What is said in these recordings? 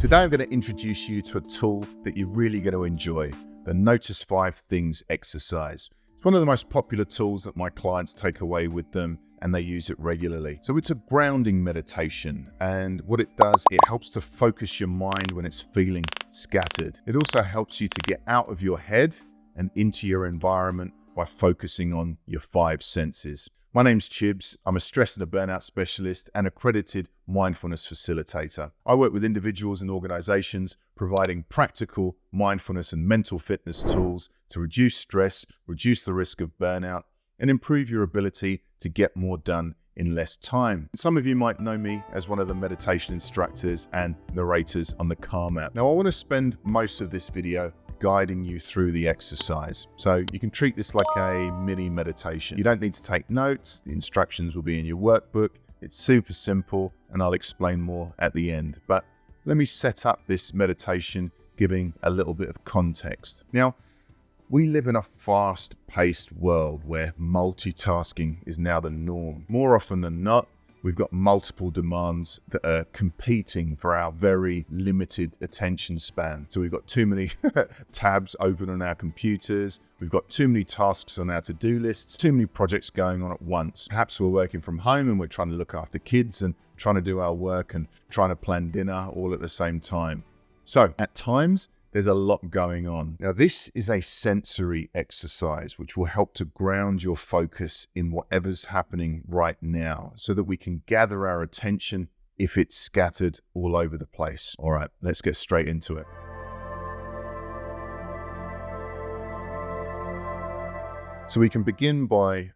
Today I'm going to introduce you to a tool that you're really going to enjoy, the Notice 5 Things exercise. It's one of the most popular tools that my clients take away with them, and they use it regularly. So it's a grounding meditation, and what it does, it helps to focus your mind when it's feeling scattered. It also helps you to get out of your head and into your environment by focusing on your 5 senses. My name's Chibs. I'm a stress and a burnout specialist and accredited mindfulness facilitator. I work with individuals and organizations providing practical mindfulness and mental fitness tools to reduce stress, reduce the risk of burnout, and improve your ability to get more done in less time. Some of you might know me as one of the meditation instructors and narrators on the Calm app. Now, I want to spend most of this video guiding you through the exercise. So you can treat this like a mini meditation. You don't need to take notes. The instructions will be in your workbook. It's super simple, and I'll explain more at the end. But let me set up this meditation, giving a little bit of context. Now, we live in a fast-paced world where multitasking is now the norm. More often than not, we've got multiple demands that are competing for our very limited attention span. So we've got too many tabs open on our computers. We've got too many tasks on our to-do lists, too many projects going on at once. Perhaps we're working from home and we're trying to look after kids and trying to do our work and trying to plan dinner all at the same time. So at times, there's a lot going on. Now, this is a sensory exercise which will help to ground your focus in whatever's happening right now so that we can gather our attention if it's scattered all over the place. All right, let's get straight into it. So we can begin by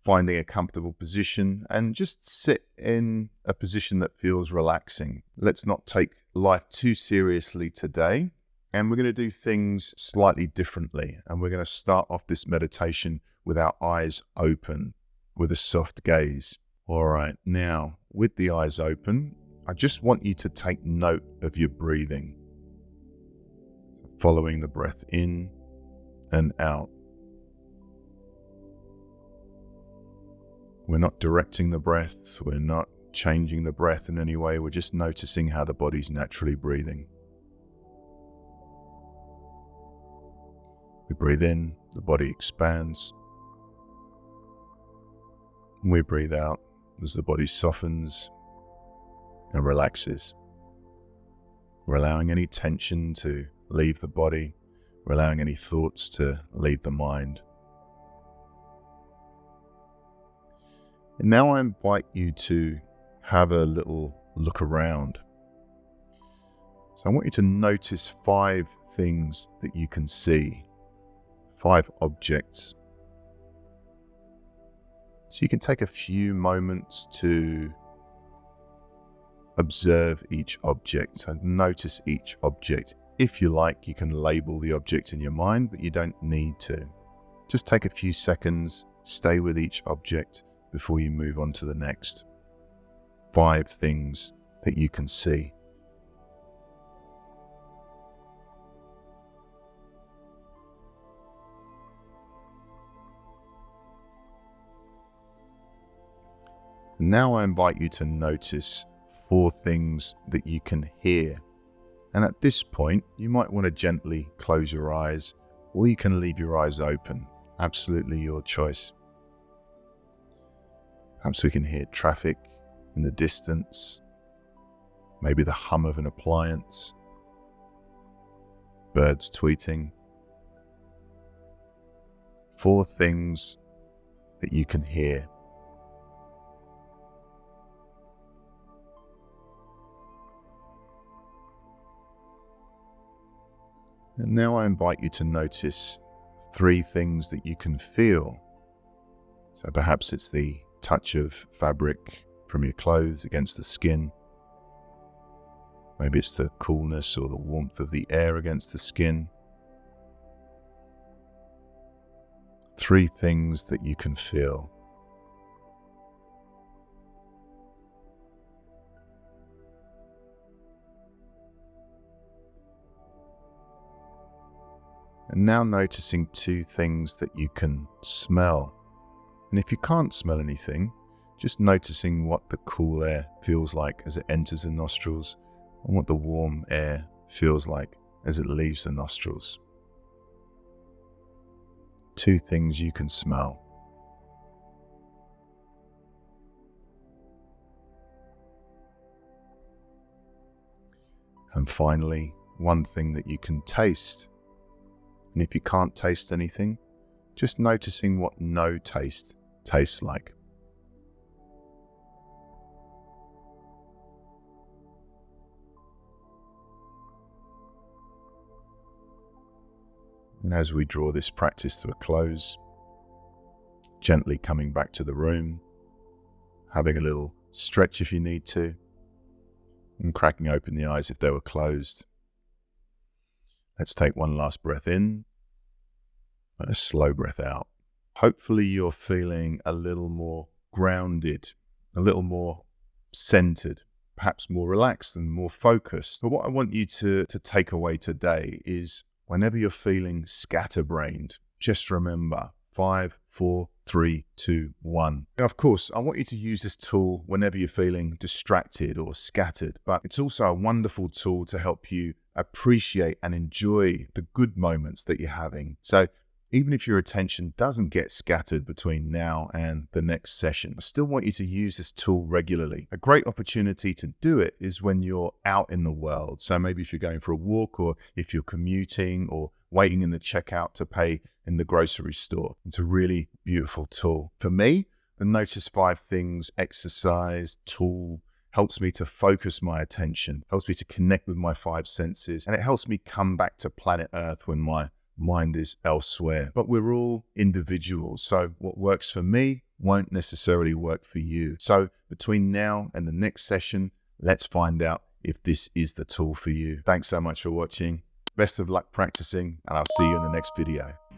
finding a comfortable position and just sit in a position that feels relaxing. Let's not take life too seriously today. And we're going to do things slightly differently. And we're going to start off this meditation with our eyes open, with a soft gaze. All right, now with the eyes open, I just want you to take note of your breathing. So following the breath in and out. We're not directing the breath. We're not changing the breath in any way. We're just noticing how the body's naturally breathing. We breathe in, the body expands. We breathe out as the body softens and relaxes. We're allowing any tension to leave the body. We're allowing any thoughts to leave the mind. And now I invite you to have a little look around. So I want you to notice 5 things that you can see. 5 objects. So you can take a few moments to observe each object and notice each object. If you like, you can label the object in your mind, but you don't need to. Just take a few seconds, stay with each object before you move on to the next. 5 things that you can see. Now I invite you to notice 4 things that you can hear. And at this point, you might want to gently close your eyes, or you can leave your eyes open. Absolutely your choice. Perhaps we can hear traffic in the distance, maybe the hum of an appliance, birds tweeting. 4 things that you can hear. And now I invite you to notice 3 things that you can feel. So perhaps it's the touch of fabric from your clothes against the skin. Maybe it's the coolness or the warmth of the air against the skin. 3 things that you can feel. And now noticing 2 things that you can smell. And if you can't smell anything, just noticing what the cool air feels like as it enters the nostrils, and what the warm air feels like as it leaves the nostrils. 2 things you can smell. And finally, 1 thing that you can taste. And if you can't taste anything, just noticing what no taste tastes like. And as we draw this practice to a close, gently coming back to the room, having a little stretch if you need to, and cracking open the eyes if they were closed. Let's take 1 last breath in and a slow breath out. Hopefully you're feeling a little more grounded, a little more centered, perhaps more relaxed and more focused. But what I want you to take away today is whenever you're feeling scatterbrained, just remember 5, 4, 3, 2, 1. Now, of course, I want you to use this tool whenever you're feeling distracted or scattered, but it's also a wonderful tool to help you appreciate and enjoy the good moments that you're having. So even if your attention doesn't get scattered between now and the next session, I still want you to use this tool regularly. A great opportunity to do it is when you're out in the world. So maybe if you're going for a walk, or if you're commuting, or waiting in the checkout to pay in the grocery store. It's a really beautiful tool. For me, the Notice 5 Things exercise tool helps me to focus my attention, helps me to connect with my 5 senses, and it helps me come back to planet Earth when my mind is elsewhere. But we're all individuals, so what works for me won't necessarily work for you. So between now and the next session, let's find out if this is the tool for you. Thanks so much for watching. Best of luck practicing, and I'll see you in the next video.